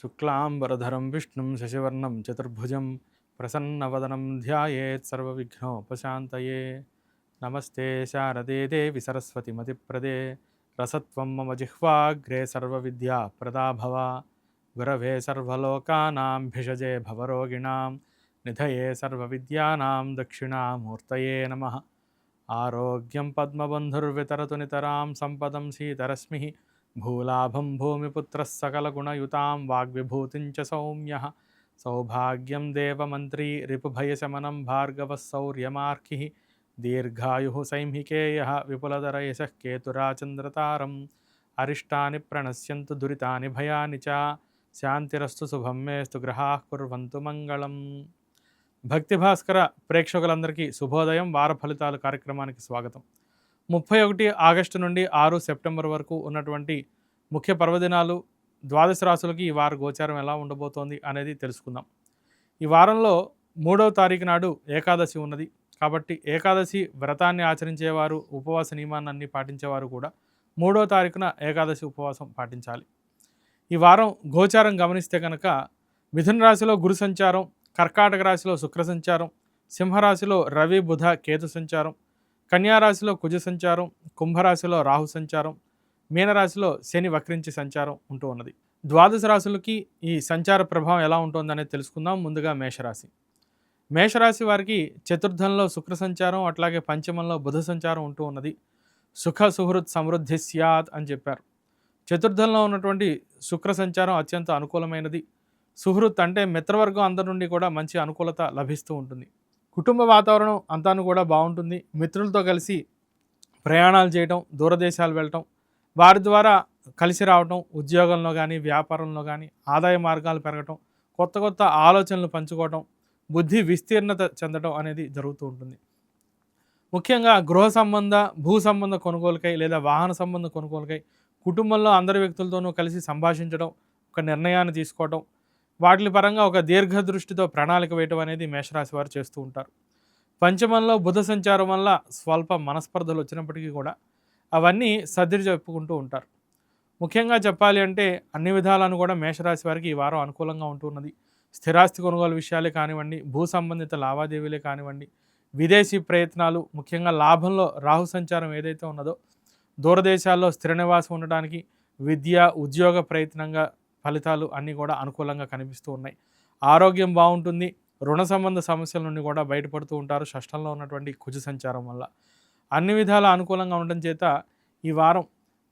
శుక్లాంబరధరం విష్ణుం శశివర్ణం చతుర్భుజం ప్రసన్నవదనం ధ్యాయేత్ సర్వవిఘ్నోపశాంతయే. నమస్తే శారదే దేవి సరస్వతి మతిప్రదే రసత్వం మమ జిహ్వాగ్రే సర్వవిద్యా ప్రదా భవ. గురవే సర్వలోకానాం భిషజే భవరోగిణాం నిధయే సర్వవిద్యానాం దక్షిణామూర్తయే నమః. ఆరోగ్యం పద్మబంధుర్వితరతు నితరాం సంపదం సీతరశ్మి భూలాభం భూమిపుత్రः సకలగుణయుతాం వాగ్విభూతిం చ సౌమ్యః. సౌభాగ్యం దేవమంత్రీ రిపుభయశమనం భార్గవः శౌర్యమార్కిः. దీర్ఘాయుః సైంహికేయः విపులధరయశः కేతురాచంద్రతారం. అరిష్టాని ప్రణశ్యంతు దురితాని భయాని చ. శాంతిరస్తు శుభం మేస్తు గ్రహాః కుర్వంతు మంగళం. భక్తి భాస్కర ప్రేక్షకులందరికీ శుభోదయం. వార ఫలితాలు కార్యక్రమానికి స్వాగతం. 31 ఆగస్టు నుండి 6 సెప్టెంబర్ వరకు ఉన్నటువంటి ముఖ్య పర్వదినాలు, ద్వాదశ రాశులకి ఈ వార గోచారం ఎలా ఉండబోతోంది అనేది తెలుసుకుందాం. ఈ వారంలో 3వ తారీఖు నాడు ఏకాదశి ఉన్నది. కాబట్టి ఏకాదశి వ్రతాన్ని ఆచరించేవారు, ఉపవాస నియమాన్ని పాటించేవారు కూడా 3వ తారీఖున ఏకాదశి ఉపవాసం పాటించాలి. ఈ వారం గోచారం గమనిస్తే కనుక మిథున రాశిలో గురు సంచారం, కర్కాటక రాశిలో శుక్ర సంచారం, సింహరాశిలో రవి బుధ కేతు సంచారం, కన్యారాశిలో కుజ సంచారం, కుంభరాశిలో రాహు సంచారం, మీనరాశిలో శని వక్రించి సంచారం ఉంటూ ఉన్నది. ద్వాదశ రాశులకి ఈ సంచార ప్రభావం ఎలా ఉంటుందనేది తెలుసుకుందాం. ముందుగా మేషరాశి. మేషరాశి వారికి చతుర్థంలో శుక్ర సంచారం, అట్లాగే పంచమంలో బుధ సంచారం ఉంటూ ఉన్నది. సుఖ సుహృత్ సమృద్ధి స్యాత్ అని చెప్పారు. చతుర్థంలో ఉన్నటువంటి శుక్ర సంచారం అత్యంత అనుకూలమైనది. సుహృత్ అంటే మిత్రవర్గం అందరి నుండి కూడా మంచి అనుకూలత లభిస్తూ ఉంటుంది. కుటుంబ వాతావరణం అంతాను కూడా బాగుంటుంది. మిత్రులతో కలిసి ప్రయాణాలు చేయటం, దూరదేశాలు వెళ్ళటం, వారి ద్వారా కలిసి రావటం, ఉద్యోగంలో కానీ వ్యాపారంలో కానీ ఆదాయ మార్గాలు పెరగటం, కొత్త కొత్త ఆలోచనలు పంచుకోవటం, బుద్ధి విస్తీర్ణత చెందడం అనేది జరుగుతూ ఉంటుంది. ముఖ్యంగా గృహ సంబంధ, భూ సంబంధ కొనుగోలుకై లేదా వాహన సంబంధ కొనుగోలుకై కుటుంబంలో అందరి వ్యక్తులతోనూ కలిసి సంభాషించడం, ఒక నిర్ణయాన్ని తీసుకోవటం, వాటి పరంగా ఒక దీర్ఘదృష్టితో ప్రణాళిక వేయటం అనేది మేషరాశి వారు చేస్తూ ఉంటారు. పంచమంలో బుధ సంచారం వల్ల స్వల్ప మనస్పర్ధలు వచ్చినప్పటికీ కూడా అవన్నీ సర్ది చెప్పుకుంటూ ఉంటారు. ముఖ్యంగా చెప్పాలి అంటే అన్ని విధాలను కూడా మేషరాశి వారికి ఈ వారం అనుకూలంగా ఉంటున్నది. స్థిరాస్తి కొనుగోలు విషయాలే కానివ్వండి, భూ సంబంధిత లావాదేవీలే కానివ్వండి, విదేశీ ప్రయత్నాలు, ముఖ్యంగా లాభంలో రాహు సంచారం ఏదైతే ఉన్నదో దూరదేశాల్లో స్థిర నివాసం ఉండడానికి, విద్య ఉద్యోగ ప్రయత్నంగా ఫలితాలు అన్నీ కూడా అనుకూలంగా కనిపిస్తూ ఉన్నాయి. ఆరోగ్యం బాగుంటుంది. రుణ సంబంధ సమస్యల నుండి కూడా బయటపడుతూ ఉంటారు షష్టంలో ఉన్నటువంటి కుజ సంచారం వల్ల. అన్ని విధాల అనుకూలంగా ఉండటం చేత ఈ వారం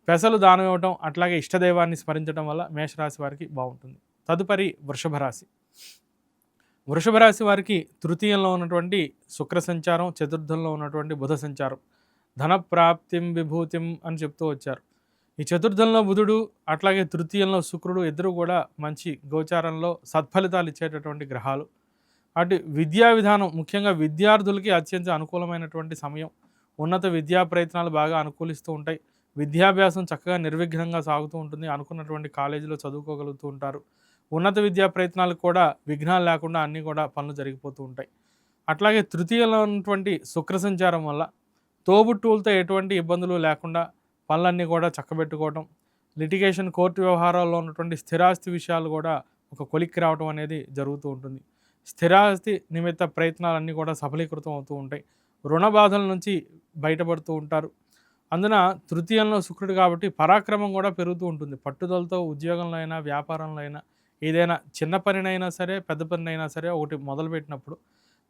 పెసలు దానం ఇవ్వటం, అట్లాగే ఇష్టదైవాన్ని స్మరించడం వల్ల మేషరాశి వారికి బాగుంటుంది. తదుపరి వృషభ రాశి. వృషభ రాశి వారికి తృతీయంలో ఉన్నటువంటి శుక్ర సంచారం, చతుర్థంలో ఉన్నటువంటి బుధ సంచారం ధనప్రాప్తిం విభూతిం అని చెప్తూ వచ్చారు. ఈ చతుర్థంలో బుధుడు, అట్లాగే తృతీయంలో శుక్రుడు ఇద్దరు కూడా మంచి గోచారంలో సత్ఫలితాలు ఇచ్చేటటువంటి గ్రహాలు. అటు విద్యా విధానం, ముఖ్యంగా విద్యార్థులకి అత్యంత అనుకూలమైనటువంటి సమయం. ఉన్నత విద్యా ప్రయత్నాలు బాగా అనుకూలిస్తూ ఉంటాయి. విద్యాభ్యాసం చక్కగా నిర్విఘ్నంగా సాగుతూ ఉంటుంది. అనుకున్నటువంటి కాలేజీలో చదువుకోగలుగుతూ ఉంటారు. ఉన్నత విద్యా ప్రయత్నాలకు కూడా విఘ్నాలు లేకుండా అన్నీ కూడా పనులు జరిగిపోతూ ఉంటాయి. అట్లాగే తృతీయంలో ఉన్నటువంటి శుక్ర సంచారం వల్ల తోబుట్టువులతో ఎటువంటి ఇబ్బందులు లేకుండా పనులన్నీ కూడా చక్కబెట్టుకోవడం, లిటిగేషన్ కోర్టు వ్యవహారాల్లో ఉన్నటువంటి స్థిరాస్తి విషయాలు కూడా ఒక కొలిక్కి రావడం అనేది జరుగుతూ ఉంటుంది. స్థిరాస్తి నిమిత్త ప్రయత్నాలన్నీ కూడా సఫలీకృతం అవుతూ ఉంటాయి. రుణ బాధల నుంచి బయటపడుతూ ఉంటారు. అందున తృతీయంలో శుక్రుడు కాబట్టి పరాక్రమం కూడా పెరుగుతూ ఉంటుంది. పట్టుదలతో ఉద్యోగంలో అయినా వ్యాపారంలో అయినా ఏదైనా చిన్న పనినైనా సరే పెద్ద పనినైనా సరే ఒకటి మొదలుపెట్టినప్పుడు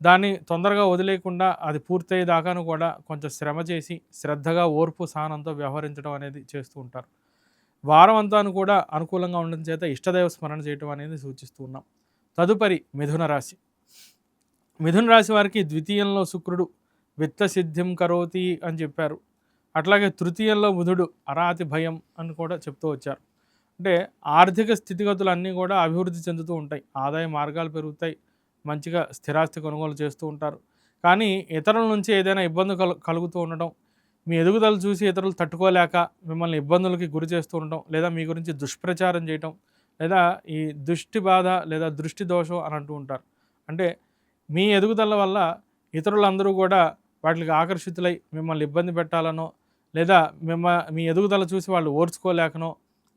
దాన్ని తొందరగా వదిలేయకుండా అది పూర్తయ్యేదాకాను కూడా కొంచెం శ్రమ చేసి శ్రద్ధగా ఓర్పు సహనంతో వ్యవహరించడం అనేది చేస్తూ ఉంటారు. వారం అంతాను కూడా అనుకూలంగా ఉండడం చేత ఇష్టదైవ స్మరణ చేయడం అనేది సూచిస్తూ ఉన్నాం. తదుపరి మిథున రాశి. మిథున రాశి వారికి ద్వితీయంలో శుక్రుడు విత్త సిద్ధిం కరోతి అని చెప్పారు. అట్లాగే తృతీయంలో బుధుడు అరాతి భయం అని కూడా చెప్తూ వచ్చారు. అంటే ఆర్థిక స్థితిగతులు అన్నీ కూడా అభివృద్ధి చెందుతూ ఉంటాయి. ఆదాయ మార్గాలు పెరుగుతాయి. మంచిగా స్థిరాస్తి కొనుగోలు చేస్తూ ఉంటారు. కానీ ఇతరుల నుంచి ఏదైనా ఇబ్బంది కలుగుతూ ఉండడం, మీ ఎదుగుదల చూసి ఇతరులు తట్టుకోలేక మిమ్మల్ని ఇబ్బందులకి గురి చేస్తూ ఉండడం, లేదా మీ గురించి దుష్ప్రచారం చేయటం, లేదా ఈ దృష్టి బాధ లేదా దృష్టి దోషం అని అంటూ ఉంటారు. అంటే మీ ఎదుగుదల వల్ల ఇతరులందరూ కూడా వాటికి ఆకర్షితులై మిమ్మల్ని ఇబ్బంది పెట్టాలనో, లేదా మీ ఎదుగుదల చూసి వాళ్ళు ఓర్చుకోలేకనో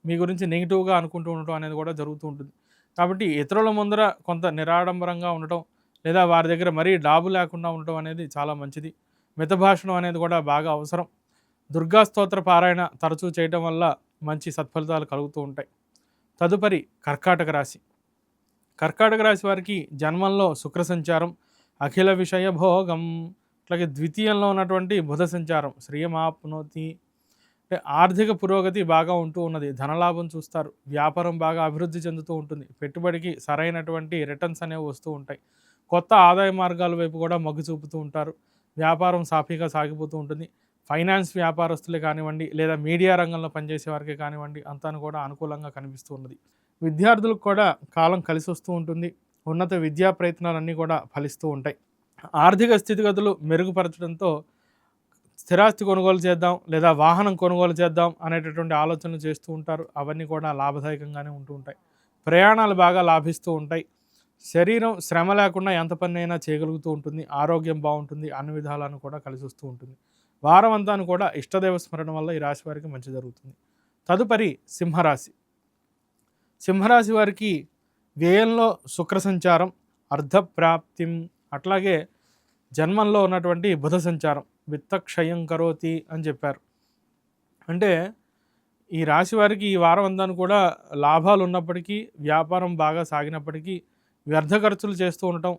మీ గురించి నెగిటివ్గా అనుకుంటూ ఉండటం అనేది కూడా జరుగుతూ ఉంటుంది. కాబట్టి ఇతరుల ముందర కొంత నిరాడంబరంగా ఉండటం, లేదా వారి దగ్గర మరీ డాబు లేకుండా ఉండటం అనేది చాలా మంచిది. మితభాషణం అనేది కూడా బాగా అవసరం. దుర్గా స్తోత్ర పారాయణ తరచూ చేయటం వల్ల మంచి సత్ఫలితాలు కలుగుతూ ఉంటాయి. తదుపరి కర్కాటక రాశి. కర్కాటక రాశి వారికి జన్మంలో శుక్ర సంచారం, అఖిల విషయ భోగం, అట్లాగే ద్వితీయంలో ఉన్నటువంటి బుధ సంచారం శ్రియమాప్నోతి, అంటే ఆర్థిక పురోగతి బాగా ఉంటూ ఉన్నది. ధనలాభం చూస్తారు. వ్యాపారం బాగా అభివృద్ధి చెందుతూ ఉంటుంది. పెట్టుబడికి సరైనటువంటి రిటర్న్స్ అనేవి వస్తూ ఉంటాయి. కొత్త ఆదాయ మార్గాల వైపు కూడా మొగ్గు చూపుతూ ఉంటారు. వ్యాపారం సాఫీగా సాగిపోతూ ఉంటుంది. ఫైనాన్స్ వ్యాపారస్తులే కానివ్వండి, లేదా మీడియా రంగంలో పనిచేసే వారికి కానివ్వండి, అంతాను కూడా అనుకూలంగా కనిపిస్తూ ఉన్నది. విద్యార్థులకు కూడా కాలం కలిసి వస్తూ ఉంటుంది. ఉన్నత విద్యా ప్రయత్నాలన్నీ కూడా ఫలిస్తూ ఉంటాయి. ఆర్థిక స్థితిగతులు మెరుగుపరచడంతో స్థిరాస్తి కొనుగోలు చేద్దాం, లేదా వాహనం కొనుగోలు చేద్దాం అనేటటువంటి ఆలోచనలు చేస్తూ ఉంటారు. అవన్నీ కూడా లాభదాయకంగానే ఉంటూ ఉంటాయి. ప్రయాణాలు బాగా లాభిస్తూ ఉంటాయి. శరీరం శ్రమ లేకుండా ఎంత పని అయినా చేయగలుగుతూ ఉంటుంది. ఆరోగ్యం బాగుంటుంది. అన్ని విధాలను కూడా కలిసి వస్తూ ఉంటుంది. వారం అంతాను కూడా ఇష్టదైవ స్మరణ వల్ల ఈ రాశి వారికి మంచి జరుగుతుంది. తదుపరి సింహరాశి. సింహరాశి వారికి వ్యయంలో శుక్ర సంచారం, అర్ధప్రాప్తిం, అట్లాగే జన్మంలో ఉన్నటువంటి బుధ సంచారం విత్తక్షయం కరోతి అని చెప్పారు. అంటే ఈ రాశి వారికి ఈ వారం అంతా కూడా లాభాలు ఉన్నప్పటికీ, వ్యాపారం బాగా సాగినప్పటికీ వ్యర్థ ఖర్చులు చేస్తూ ఉండటం,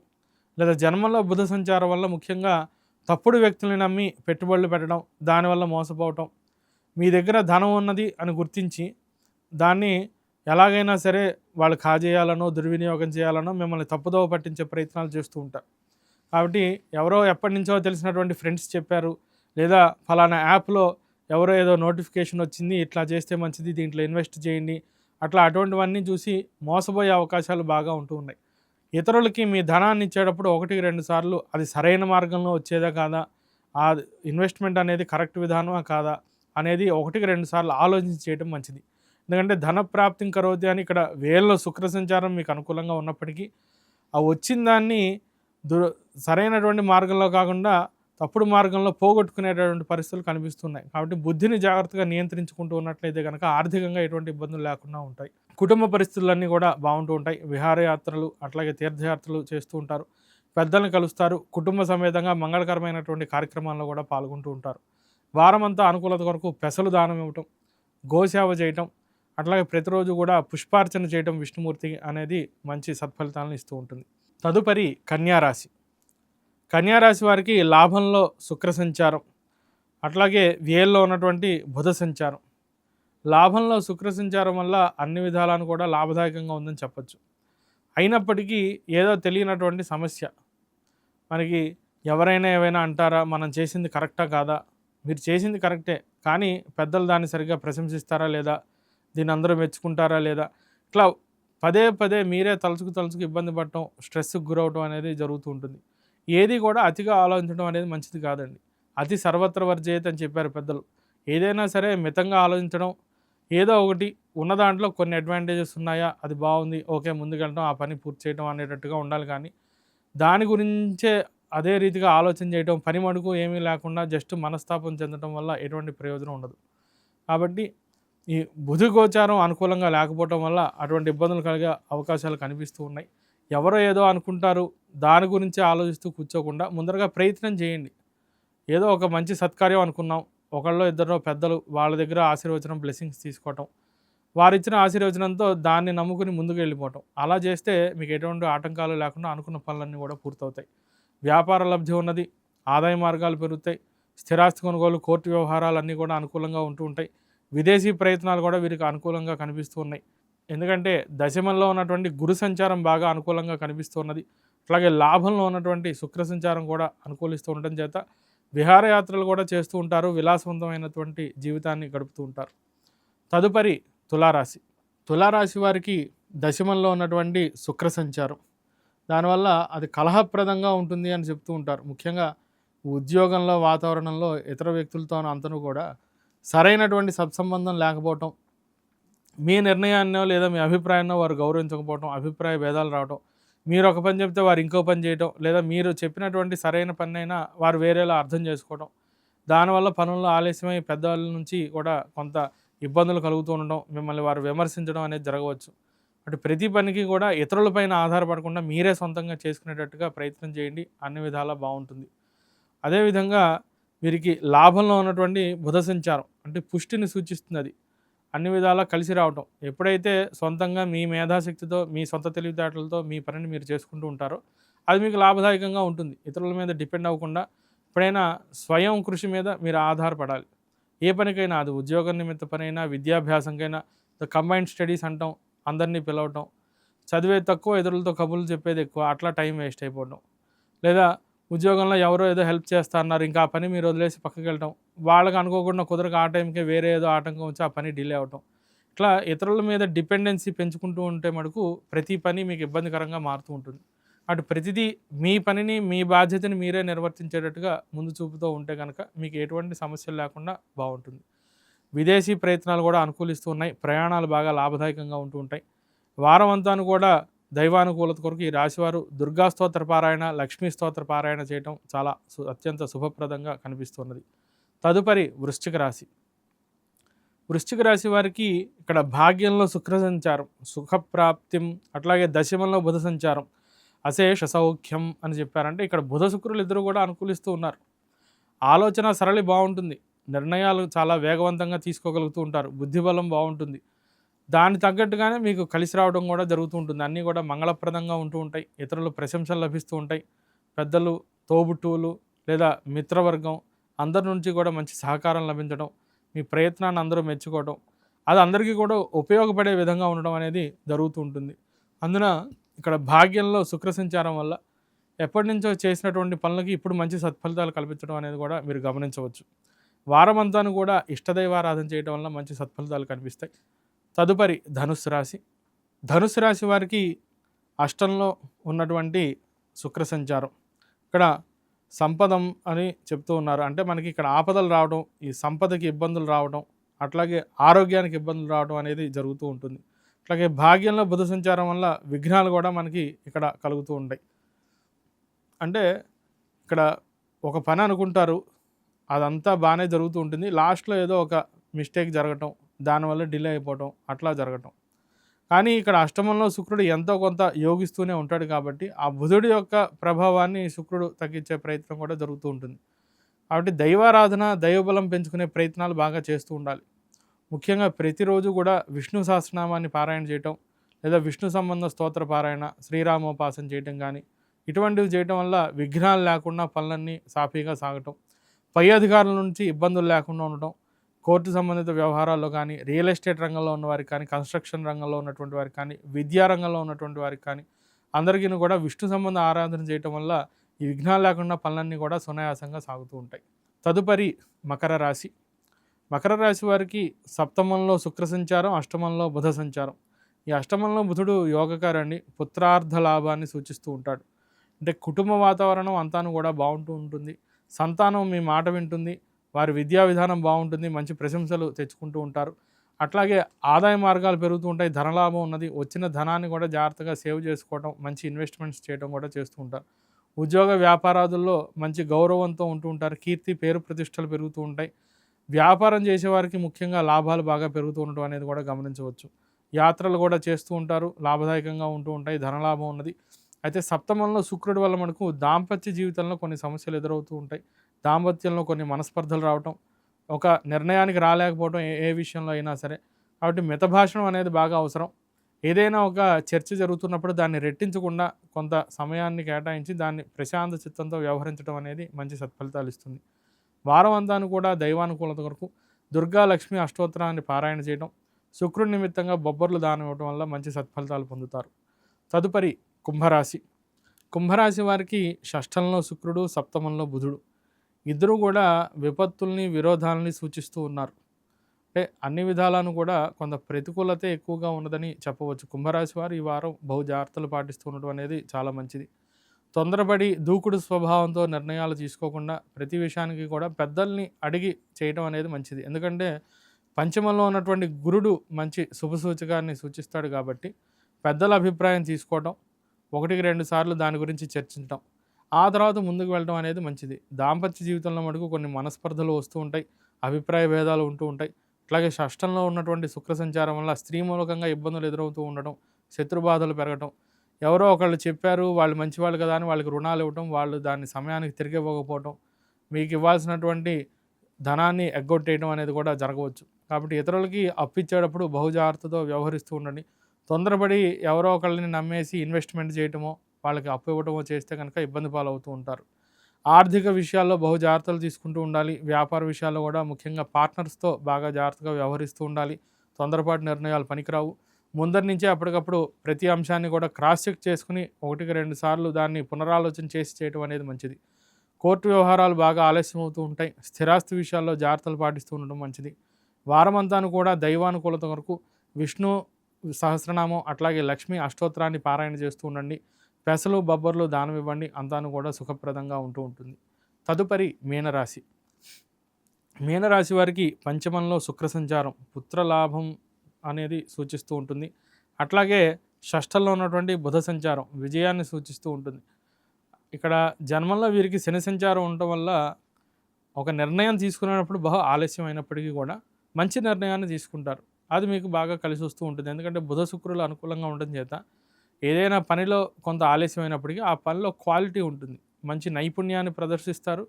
లేదా జన్మంలో బుధ సంచారం వల్ల ముఖ్యంగా తప్పుడు వ్యక్తుల్ని నమ్మి పెట్టుబడులు పెట్టడం, దానివల్ల మోసపోవటం, మీ దగ్గర ధనం ఉన్నది అని గుర్తించి దాన్ని ఎలాగైనా సరే వాళ్ళు కాజేయాలనో దుర్వినియోగం చేయాలనో మిమ్మల్ని తప్పుదోవ పట్టించే ప్రయత్నాలు చేస్తూ ఉంటారు. కాబట్టి ఎవరో ఎప్పటి నుంచో తెలిసినటువంటి ఫ్రెండ్స్ చెప్పారు, లేదా ఫలానా యాప్లో ఎవరో ఏదో నోటిఫికేషన్ వచ్చింది, ఇట్లా చేస్తే మంచిది, దీంట్లో ఇన్వెస్ట్ చేయండి, అట్లా అటువంటివన్నీ చూసి మోసపోయే అవకాశాలు బాగా ఉంటూ ఉన్నాయి. ఇతరులకి మీ ధనాన్ని ఇచ్చేటప్పుడు 1-2 సార్లు అది సరైన మార్గంలో వచ్చేదా కాదా, ఆ ఇన్వెస్ట్మెంట్ అనేది కరెక్ట్ విధానమా కాదా అనేది 1-2 సార్లు ఆలోచించి చేయడం మంచిది. ఎందుకంటే ధన ప్రాప్తిం కరోతి అని ఇక్కడ వేల్లో శుక్ర సంచారం మీకు అనుకూలంగా ఉన్నప్పటికీ ఆ వచ్చిన దాన్ని సరైనటువంటి మార్గంలో కాకుండా తప్పుడు మార్గంలో పోగొట్టుకునేటటువంటి పరిస్థితులు కనిపిస్తున్నాయి. కాబట్టి బుద్ధిని జాగ్రత్తగా నియంత్రించుకుంటూ ఉన్నట్లయితే కనుక ఆర్థికంగా ఎటువంటి ఇబ్బందులు లేకుండా ఉంటాయి. కుటుంబ పరిస్థితులన్నీ కూడా బాగుంటూ ఉంటాయి. విహారయాత్రలు అట్లాగే తీర్థయాత్రలు చేస్తూ ఉంటారు. పెద్దలను కలుస్తారు. కుటుంబ సమేతంగా మంగళకరమైనటువంటి కార్యక్రమాల్లో కూడా పాల్గొంటూ ఉంటారు. వారమంతా అనుకూలత కొరకు పెసలు దానం ఇవ్వటం, గోసేవ చేయటం, అట్లాగే ప్రతిరోజు కూడా పుష్పార్చన చేయటం విష్ణుమూర్తి అనేది మంచి సత్ఫలితాలను ఇస్తూ ఉంటుంది. తదుపరి కన్యారాశి. కన్యారాశి వారికి లాభంలో శుక్ర సంచారం, అట్లాగే వ్యయంలో ఉన్నటువంటి బుధ సంచారం. లాభంలో శుక్ర సంచారం వల్ల అన్ని విధాలను కూడా లాభదాయకంగా ఉందని చెప్పచ్చు. అయినప్పటికీ ఏదో తెలియనటువంటి సమస్య, మనకి ఎవరైనా ఏవైనా అంటారా, మనం చేసింది కరెక్టా కాదా, మీరు చేసింది కరెక్టే కానీ పెద్దలు దాన్ని సరిగ్గా ప్రశంసిస్తారా లేదా, దీన్ని అందరూ మెచ్చుకుంటారా లేదా, ఇట్లా పదే పదే మీరే తలుచుకు ఇబ్బంది పడటం, స్ట్రెస్కి గురవటం అనేది జరుగుతూ ఉంటుంది. ఏది కూడా అతిగా ఆలోచించడం అనేది మంచిది కాదండి. అతి సర్వత్ర వర్జేత్ అని చెప్పారు పెద్దలు. ఏదైనా సరే మితంగా ఆలోచించడం, ఏదో ఒకటి ఉన్న దాంట్లో కొన్ని అడ్వాంటేజెస్ ఉన్నాయా, అది బాగుంది, ఓకే ముందుకెళ్ళడం, ఆ పని పూర్తి చేయడం అనేటట్టుగా ఉండాలి. కానీ దాని గురించే అదే రీతిగా ఆలోచన చేయడం, పని మడుగు ఏమీ లేకుండా జస్ట్ మనస్తాపం చెందడం వల్ల ఎటువంటి ప్రయోజనం ఉండదు. కాబట్టి ఈ బుధ గోచారం అనుకూలంగా లేకపోవడం వల్ల అటువంటి ఇబ్బందులు కలిగే అవకాశాలు కనిపిస్తూ ఉన్నాయి. ఎవరో ఏదో అనుకుంటారు దాని గురించి ఆలోచిస్తూ కూర్చోకుండా ముందరగా ప్రయత్నం చేయండి. ఏదో ఒక మంచి సత్కార్యం అనుకున్నాం, ఒకళ్ళో ఇద్దరో పెద్దలు వాళ్ళ దగ్గర ఆశీర్వచనం బ్లెస్సింగ్స్ తీసుకోవటం, వారిచ్చిన ఆశీర్వచనంతో దాన్ని నమ్ముకుని ముందుకు వెళ్ళిపోవటం, అలా చేస్తే మీకు ఎటువంటి ఆటంకాలు లేకుండా అనుకున్న పనులన్నీ కూడా పూర్తవుతాయి. వ్యాపార లబ్ధి ఉన్నది, ఆదాయ మార్గాలు పెరుగుతాయి, స్థిరాస్తి కొనుగోలు, కోర్టు వ్యవహారాలు అన్నీ కూడా అనుకూలంగా ఉంటూ ఉంటాయి. విదేశీ ప్రయత్నాలు కూడా వీరికి అనుకూలంగా కనిపిస్తూ ఉన్నాయి. ఎందుకంటే దశమంలో ఉన్నటువంటి గురు సంచారం బాగా అనుకూలంగా కనిపిస్తూ ఉన్నది. అట్లాగే లాభంలో ఉన్నటువంటి శుక్ర సంచారం కూడా అనుకూలిస్తూ ఉండటం చేత విహారయాత్రలు కూడా చేస్తూ ఉంటారు. విలాసవంతమైనటువంటి జీవితాన్ని గడుపుతూ ఉంటారు. తదుపరి తులారాశి. తులారాశి వారికి దశమంలో ఉన్నటువంటి శుక్ర సంచారం, దానివల్ల అది కలహప్రదంగా ఉంటుంది అని చెప్తూ ఉంటారు. ముఖ్యంగా ఉద్యోగంలో, వాతావరణంలో ఇతర వ్యక్తులతో అంతను కూడా సరైనటువంటి సత్సంబంధం లేకపోవటం, మీ నిర్ణయాన్నో లేదా మీ అభిప్రాయాన్నో వారు గౌరవించకపోవటం, అభిప్రాయ భేదాలు రావటం, మీరు ఒక పని చెప్తే వారు ఇంకో పని చేయటం, లేదా మీరు చెప్పినటువంటి సరైన పని అయినా వారు వేరేలా అర్థం చేసుకోవడం, దానివల్ల పనుల్లో ఆలస్యమై పెద్దవాళ్ళ నుంచి కూడా కొంత ఇబ్బందులు కలుగుతూ ఉండడం, మిమ్మల్ని వారు విమర్శించడం అనేది జరగవచ్చు. అటు ప్రతి పనికి కూడా ఇతరుల పైన ఆధారపడకుండా మీరే సొంతంగా చేసుకునేటట్టుగా ప్రయత్నం చేయండి. అన్ని విధాలా బావుంటుంది. అదేవిధంగా వీరికి లాభంలో ఉన్నటువంటి బుధ సంచారం అంటే పుష్టిని సూచిస్తుందది. అన్ని విధాలా కలిసి రావటం. ఎప్పుడైతే సొంతంగా మీ మేధాశక్తితో, మీ సొంత తెలివితేటలతో మీ పనిని మీరు చేసుకుంటూ ఉంటారో, అది మీకు లాభదాయకంగా ఉంటుంది. ఇతరుల మీద డిపెండ్ అవ్వకుండా ఎప్పుడైనా స్వయం కృషి మీద మీరు ఆధారపడాలి. ఏ పనికైనా అది ఉద్యోగం నిమిత్త పనైనా, విద్యాభ్యాసంకైనా కంబైన్డ్ స్టడీస్ అంటాం. అందరినీ పిలవటం. చదివేది తక్కువ, ఇతరులతో కబుర్లు చెప్పేది ఎక్కువ. అట్లా టైం వేస్ట్ అయిపోవడం. లేదా ఉద్యోగంలో ఎవరో ఏదో హెల్ప్ చేస్తా అన్నారు. ఇంకా ఆ పని మీరు వదిలేసి పక్కకెళ్ళటం. వాళ్ళకి అనుకోకుండా కుదరక ఆ టైంకే వేరే ఏదో ఆటంకం వచ్చి ఆ పని డిలే అవ్వటం. ఇట్లా ఇతరుల మీద డిపెండెన్సీ పెంచుకుంటూ ఉంటే మటుకు ప్రతి పని మీకు ఇబ్బందికరంగా మారుతూ ఉంటుంది. అటు ప్రతిదీ మీ పనిని, మీ బాధ్యతని మీరే నిర్వర్తించేటట్టుగా ముందు చూపుతూ ఉంటే గనక మీకు ఎటువంటి సమస్యలు లేకుండా బావుంటుంది. విదేశీ ప్రయత్నాలు కూడా అనుకూలిస్తూ ఉన్నాయి. ప్రయాణాలు బాగా లాభదాయకంగా ఉంటూ ఉంటాయి. వారం అంతాను కూడా దైవానుకూలత కొరకు ఈ రాశివారు దుర్గా స్తోత్ర పారాయణ, లక్ష్మీ స్తోత్ర పారాయణ చేయటం చాలా అత్యంత శుభప్రదంగా కనిపిస్తున్నది. తదుపరి వృశ్చిక రాశి. వృశ్చిక రాశి వారికి ఇక్కడ భాగ్యంలో శుక్ర సంచారం, సుఖప్రాప్తిం, అట్లాగే దశమంలో బుధ సంచారం, అశేష సౌఖ్యం అని చెప్పారంటే ఇక్కడ బుధ శుక్రులు ఇద్దరు కూడా అనుకూలిస్తూ ఉన్నారు. ఆలోచన సరళి బాగుంటుంది. నిర్ణయాలు చాలా వేగవంతంగా తీసుకోగలుగుతూ ఉంటారు. బుద్ధిబలం బాగుంటుంది. దానికి తగ్గట్టుగానే మీకు కలిసి రావడం కూడా జరుగుతూ ఉంటుంది. అన్నీ కూడా మంగళప్రదంగా ఉంటూ ఉంటాయి. ఇతరుల ప్రశంసలు లభిస్తూ ఉంటాయి. పెద్దలు, తోబుట్టువులు లేదా మిత్రవర్గం అందరి నుంచి కూడా మంచి సహకారం లభించడం, మీ ప్రయత్నాన్ని అందరూ మెచ్చుకోవడం, అది అందరికీ కూడా ఉపయోగపడే విధంగా ఉండడం అనేది జరుగుతూ ఉంటుంది. అందున ఇక్కడ భాగ్యంలో శుక్ర సంచారం వల్ల ఎప్పటినుంచో చేసినటువంటి పనులకి ఇప్పుడు మంచి సత్ఫలితాలు కల్పించడం అనేది కూడా మీరు గమనించవచ్చు. వారమంతాను కూడా ఇష్టదైవారాధన చేయడం వల్ల మంచి సత్ఫలితాలు కనిపిస్తాయి. తదుపరి ధనుస్సు రాశి. ధనుస్సు రాశి వారికి అష్టంలో ఉన్నటువంటి శుక్ర సంచారం ఇక్కడ సంపదం అని చెప్తూ ఉన్నారు. అంటే మనకి ఇక్కడ ఆపదలు రావడం, ఈ సంపదకి ఇబ్బందులు రావడం, అట్లాగే ఆరోగ్యానికి ఇబ్బందులు రావడం అనేది జరుగుతూ ఉంటుంది. అట్లాగే భాగ్యంలో బుధ సంచారం వల్ల విఘ్నాలు కూడా మనకి ఇక్కడ కలుగుతూ ఉంటాయి. అంటే ఇక్కడ ఒక పని అనుకుంటారు, అదంతా బాగానే జరుగుతూ ఉంటుంది. లాస్ట్లో ఏదో ఒక మిస్టేక్ జరగటం, దానివల్ల డిలే అయిపోవటం, అట్లా జరగటం. కానీ ఇక్కడ అష్టమంలో శుక్రుడు ఎంతో కొంత యోగిస్తూనే ఉంటాడు కాబట్టి ఆ బుధుడి యొక్క ప్రభావాన్ని శుక్రుడు తగ్గించే ప్రయత్నం కూడా జరుగుతూ ఉంటుంది. కాబట్టి దైవారాధన, దైవబలం పెంచుకునే ప్రయత్నాలు బాగా చేస్తూ ఉండాలి. ముఖ్యంగా ప్రతిరోజు కూడా విష్ణు సహస్రనామాన్ని పారాయణ చేయటం, లేదా విష్ణు సంబంధ స్తోత్ర పారాయణ, శ్రీరామోపాసన చేయటం కానీ ఇటువంటివి చేయటం వల్ల విఘ్నాలు లేకుండా పనులన్నీ సాఫీగా సాగటం, పై అధికారుల నుంచి ఇబ్బందులు లేకుండా ఉండటం, కోర్టు సంబంధిత వ్యవహారాల్లో కానీ, రియల్ ఎస్టేట్ రంగంలో ఉన్నవారికి కానీ, కన్స్ట్రక్షన్ రంగంలో ఉన్నటువంటి వారికి కానీ, విద్యా రంగంలో ఉన్నటువంటి వారికి కానీ అందరికీ కూడా విష్ణు సంబంధ ఆరాధన చేయటం వల్ల ఈ విఘ్నాలు లేకుండా పనులన్నీ కూడా సునాయాసంగా సాగుతూ ఉంటాయి. తదుపరి మకర రాశి. మకర రాశి వారికి సప్తమంలో శుక్ర సంచారం, అష్టమంలో బుధ సంచారం. ఈ అష్టమంలో బుధుడు యోగకారాన్ని, పుత్రార్థ లాభాన్ని సూచిస్తూ ఉంటాడు. అంటే కుటుంబ వాతావరణం అంతాను కూడా బాగుంటూ ఉంటుంది. సంతానం మీ మాట వింటుంది. వారి విద్యా విధానం బాగుంటుంది. మంచి ప్రశంసలు తెచ్చుకుంటూ ఉంటారు. అట్లాగే ఆదాయ మార్గాలు పెరుగుతూ ఉంటాయి. ధనలాభం ఉన్నది. వచ్చిన ధనాన్ని కూడా జాగ్రత్తగా సేవ్ చేసుకోవడం, మంచి ఇన్వెస్ట్మెంట్స్ చేయడం కూడా చేస్తూ ఉంటారు. ఉద్యోగ వ్యాపారాదుల్లో మంచి గౌరవంతో ఉంటూ ఉంటారు. కీర్తి, పేరు ప్రతిష్టలు పెరుగుతూ ఉంటాయి. వ్యాపారం చేసేవారికి ముఖ్యంగా లాభాలు బాగా పెరుగుతూ ఉండటం అనేది కూడా గమనించవచ్చు. యాత్రలు కూడా చేస్తూ ఉంటారు. లాభదాయకంగా ఉంటూ ఉంటాయి. ధనలాభం ఉన్నది. అయితే సప్తమంలో శుక్రుడి వల్ల మనకు దాంపత్య జీవితంలో కొన్ని సమస్యలు ఎదురవుతూ ఉంటాయి. దాంపత్యంలో కొన్ని మనస్పర్ధలు రావటం, ఒక నిర్ణయానికి రాలేకపోవడం ఏ విషయంలో అయినా సరే. కాబట్టి మితభాషణం అనేది బాగా అవసరం. ఏదైనా ఒక చర్చ జరుగుతున్నప్పుడు దాన్ని రెట్టించకుండా కొంత సమయాన్ని కేటాయించి దాన్ని ప్రశాంత చిత్తంతో వ్యవహరించడం అనేది మంచి సత్ఫలితాలు ఇస్తుంది. వారం అంతాను కూడా దైవానుకూలత కొరకు దుర్గా లక్ష్మి అష్టోత్తరాన్ని పారాయణ చేయడం, శుక్రుడి నిమిత్తంగా బొబ్బర్లు దానం ఇవ్వడం వల్ల మంచి సత్ఫలితాలు పొందుతారు. తదుపరి కుంభరాశి. కుంభరాశి వారికి షష్ఠంలో శుక్రుడు, సప్తమంలో బుధుడు ఇద్దరూ కూడా విపత్తుల్ని, విరోధాలని సూచిస్తూ ఉన్నారు. అంటే అన్ని విధాలను కూడా కొంత ప్రతికూలతే ఎక్కువగా ఉన్నదని చెప్పవచ్చు. కుంభరాశి వారు ఈ వారం బహు జాగ్రత్తలు పాటిస్తూ ఉండడం అనేది చాలా మంచిది. తొందరపడి దూకుడు స్వభావంతో నిర్ణయాలు తీసుకోకుండా ప్రతి విషయానికి కూడా పెద్దల్ని అడిగి చేయడం అనేది మంచిది. ఎందుకంటే పంచమంలో ఉన్నటువంటి గురుడు మంచి శుభసూచకాన్ని సూచిస్తాడు కాబట్టి పెద్దల అభిప్రాయం తీసుకోవడం, 1-2 సార్లు దాని గురించి చర్చించడం, ఆ తర్వాత ముందుకు వెళ్ళడం అనేది మంచిది. దాంపత్య జీవితంలో మటుకు కొన్ని మనస్పర్ధలు వస్తూ ఉంటాయి. అభిప్రాయ భేదాలు ఉంటూ ఉంటాయి. అట్లాగే షష్టంలో ఉన్నటువంటి శుక్ర సంచారం వల్ల స్త్రీ మూలకంగా ఇబ్బందులు ఎదురవుతూ ఉండడం, శత్రుబాధలు పెరగటం, ఎవరో ఒకళ్ళు చెప్పారు వాళ్ళు మంచివాళ్ళు కదా అని వాళ్ళకి రుణాలు ఇవ్వటం, వాళ్ళు దాన్ని సమయానికి తిరిగి ఇవ్వకపోవటం, మీకు ఇవ్వాల్సినటువంటి ధనాన్ని ఎగ్గొట్టేయడం అనేది కూడా జరగవచ్చు. కాబట్టి ఇతరులకి అప్పిచ్చేటప్పుడు బహుజాగ్రత్తతో వ్యవహరిస్తూ ఉండండి. తొందరపడి ఎవరో ఒకళ్ళని నమ్మేసి ఇన్వెస్ట్మెంట్ చేయటమో, వాళ్ళకి అప్పు ఇవ్వటమో చేస్తే కనుక ఇబ్బంది పాలవుతూ ఉంటారు. ఆర్థిక విషయాల్లో బహు జాగ్రత్తలు తీసుకుంటూ ఉండాలి. వ్యాపార విషయాల్లో కూడా ముఖ్యంగా పార్ట్నర్స్‌తో బాగా జాగ్రత్తగా వ్యవహరిస్తూ ఉండాలి. తొందరపాటు నిర్ణయాలు పనికిరావు. ముందరి నుంచే అప్పటికప్పుడు ప్రతి అంశాన్ని కూడా క్రాస్ చెక్ చేసుకొని 1కి 2 సార్లు దాన్ని పునరాలోచన చేసి చేయటం అనేది మంచిది. కోర్టు వ్యవహారాలు బాగా ఆలస్యం అవుతూ ఉంటాయి. స్థిరాస్తి విషయాల్లో జాగ్రత్తలు పాటిస్తూ ఉండడం మంచిది. వారమంతాను కూడా దైవానుకూలత కొరకు విష్ణు సహస్రనామం అట్లాగే లక్ష్మీ అష్టోత్తరాన్ని పారాయణ చేస్తూ ఉండండి. పెసలు బొబ్బర్లు దానం ఇవ్వండి. అంతాను కూడా సుఖప్రదంగా ఉంటూ ఉంటుంది. తదుపరి మీనరాశి. మీనరాశి వారికి పంచమంలో శుక్ర సంచారం పుత్రలాభం అనేది సూచిస్తూ ఉంటుంది. అట్లాగే షష్ఠంలో ఉన్నటువంటి బుధ సంచారం విజయాన్ని సూచిస్తూ ఉంటుంది. ఇక్కడ జన్మంలో వీరికి శని సంచారం ఉండటం వల్ల ఒక నిర్ణయం తీసుకునేటప్పుడు బహు ఆలస్యం అయినప్పటికీ కూడా మంచి నిర్ణయాన్ని తీసుకుంటారు. అది మీకు బాగా కలిసి వస్తూ ఉంటుంది. ఎందుకంటే బుధ శుక్రులు అనుకూలంగా ఉండడం చేత ఏదైనా పనిలో కొంత ఆలస్యం అయినప్పటికీ ఆ పనిలో క్వాలిటీ ఉంటుంది. మంచి నైపుణ్యాన్ని ప్రదర్శిస్తారు.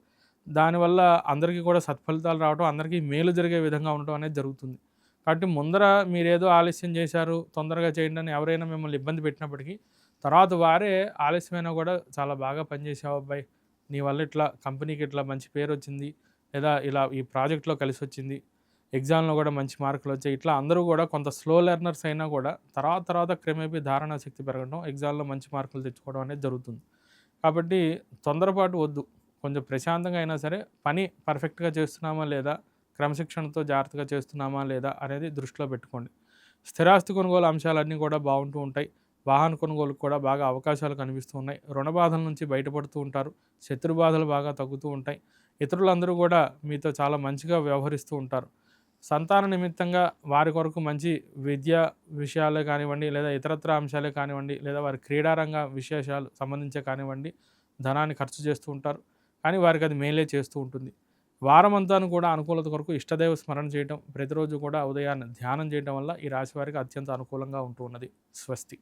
దానివల్ల అందరికీ కూడా సత్ఫలితాలు రావడం, అందరికీ మేలు జరిగే విధంగా ఉండడం అనేది జరుగుతుంది. కాబట్టి ముందర మీరేదో ఆలస్యం చేశారు, తొందరగా చేయండి అని ఎవరైనా మిమ్మల్ని ఇబ్బంది పెట్టినప్పటికీ తర్వాత వారే ఆలస్యమైనా కూడా చాలా బాగా పనిచేసావు అబ్బాయి, నీ వల్ల ఇట్లా కంపెనీకి ఇట్లా మంచి పేరు వచ్చింది, లేదా ఇలా ఈ ప్రాజెక్ట్లో కలిసి వచ్చింది, ఎగ్జామ్లో కూడా మంచి మార్కులు వచ్చాయి. ఇట్లా అందరూ కూడా కొంత స్లో లెర్నర్స్ అయినా కూడా తర్వాత క్రమేపీ ధారణా శక్తి పెరగడం, ఎగ్జామ్లో మంచి మార్కులు తెచ్చుకోవడం అనేది జరుగుతుంది. కాబట్టి తొందరపాటు వద్దు. కొంచెం ప్రశాంతంగా అయినా సరే పని పర్ఫెక్ట్గా చేస్తున్నామా లేదా, క్రమశిక్షణతో జాగ్రత్తగా చేస్తున్నామా లేదా అనేది దృష్టిలో పెట్టుకోండి. స్థిరాస్తి కొనుగోలు అంశాలన్నీ కూడా బాగుంటూ ఉంటాయి. వాహన కొనుగోలుకు కూడా బాగా అవకాశాలు కనిపిస్తూ ఉన్నాయి. రుణ బాధల నుంచి బయటపడుతూ ఉంటారు. శత్రు బాధలు బాగా తగ్గుతూ ఉంటాయి. ఇతరులందరూ కూడా మీతో చాలా మంచిగా వ్యవహరిస్తూ ఉంటారు. సంతాన నిమిత్తంగా వారి కొరకు మంచి విద్యా విషయాలే కానివ్వండి, లేదా ఇతరత్ర అంశాలే కానివ్వండి, లేదా వారి క్రీడారంగ విశేషాలు సంబంధించే కానివ్వండి, ధనాన్ని ఖర్చు చేస్తూ ఉంటారు. కానీ వారికి అది మేలే చేస్తూ ఉంటుంది. వారమంతాను కూడా అనుకూలత కొరకు ఇష్టదైవ స్మరణ చేయటం, ప్రతిరోజు కూడా ఉదయాన్నే ధ్యానం చేయడం వల్ల ఈ రాశి వారికి అత్యంత అనుకూలంగా ఉంటూ ఉన్నది. స్వస్తి.